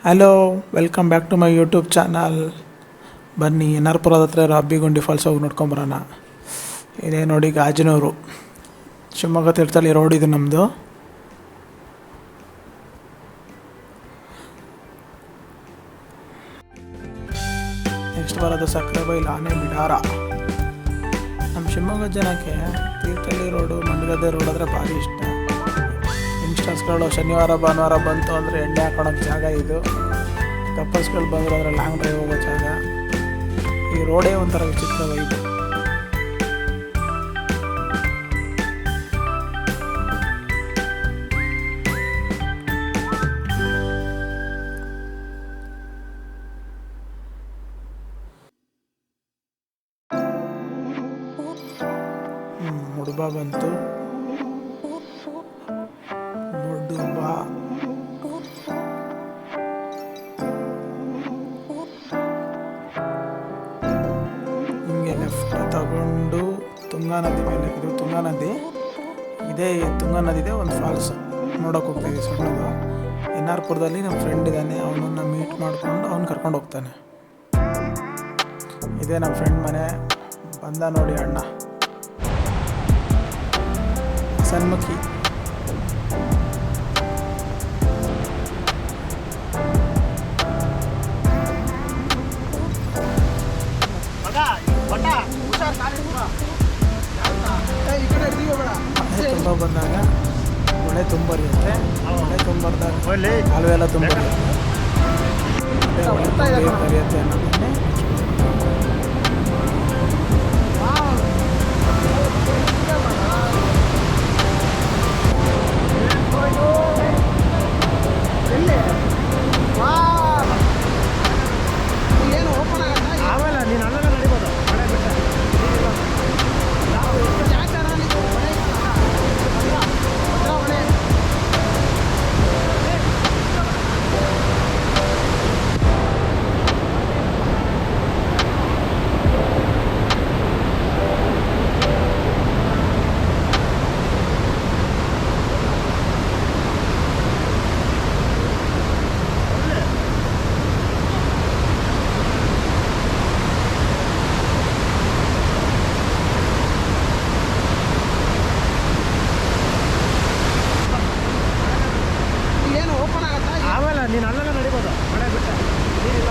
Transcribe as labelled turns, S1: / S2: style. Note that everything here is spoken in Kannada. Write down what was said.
S1: Hello, welcome back to my YouTube channel. ಬನ್ನಿ ಎನ್.ಆರ್.ಪುರದ ಹತ್ರ ಇರೋ ಅಬ್ಬಿಗುಂಡಿ ಫಾಲ್ಸ್ ಹೋಗಿ ನೋಡ್ಕೊಂಬರೋಣ. ಇದೇ ನೋಡಿ ಗಾಜನೂರು, ಶಿವಮೊಗ್ಗ ತೀರ್ಥಹಳ್ಳಿ ರೋಡ್ ಇದು ನಮ್ಮದು. ನೆಕ್ಸ್ಟ್ ಬರೋದು ಸಕ್ಕರೆಬೈಲು ಆನೆ ಬಿಡಾರ. ನಮ್ಮ ಶಿವಮೊಗ್ಗ ಜನಕ್ಕೆ ತೀರ್ಥಹಳ್ಳಿ ರೋಡು, ಮಂಡಗದ್ದೆ ರೋಡ್ ಅಂದರೆ ಭಾರಿ ಇಷ್ಟ. ಯಂಗ್ಸ್ಟರ್ಸ್ಗಳು ಶನಿವಾರ ಭಾನುವಾರ ಬಂತು ಅಂದರೆ ಎಣ್ಣೆ ಹಾಕೊಳಕ್ಕೆ ಜಾಗ ಇದು. ಕಪಲ್ಸ್ಗಳು ಬಂದರು ಅಂದರೆ ಲಾಂಗ್ ಡ್ರೈವ್ ಹೋಗೋ ಜಾಗ. ಈ ರೋಡೇ ಒಂಥರ ವಿಚಿತ್ರ ವೈಬ್. ಮುಡುಬ ಬಂತು, ಮುಡುಬ ಹಿಂಗೆ ಲೆಫ್ಟ್ ತಗೊಂಡು ತುಂಗಾ ನದಿ ಮೇಲೆ, ಇದು ತುಂಗಾ ನದಿ, ಇದೇ ತುಂಗಾ ನದಿದೆ ಒಂದು ಫಾಲ್ಸ್ ನೋಡೋಕೆ ಹೋಗ್ತಾಯಿದ್ವಿ ಸಣ್ಣದು. ಎನ್.ಆರ್.ಪುರದಲ್ಲಿ ನಮ್ಮ ಫ್ರೆಂಡ್ ಇದ್ದಾನೆ, ಅವನನ್ನು ಮೀಟ್ ಮಾಡಿಕೊಂಡು ಅವ್ನು ಕರ್ಕೊಂಡು ಹೋಗ್ತಾನೆ. ಇದೇ ನಮ್ಮ ಫ್ರೆಂಡ್ ಮನೆ. ಬಂದ ನೋಡಿ ಅಣ್ಣ ಸನ್ಮುಖಿ. ತುಂಬ ಬಂದಾಗ ಮಳೆ ತುಂಬರಿಯುತ್ತೆ, ಮಳೆ ತುಂಬರ್ದಾಗ ಕಾಲುವೆ ಎಲ್ಲ ತುಂಬರಿಯುತ್ತೆ ಅನ್ನೋದನ್ನೇ. ನೀನು ಅಲ್ಲೆಲ್ಲ ನಡಿಬೋದು, ಮಳೆ ಬಿಟ್ಟ ನೀರಿಲ್ಲ.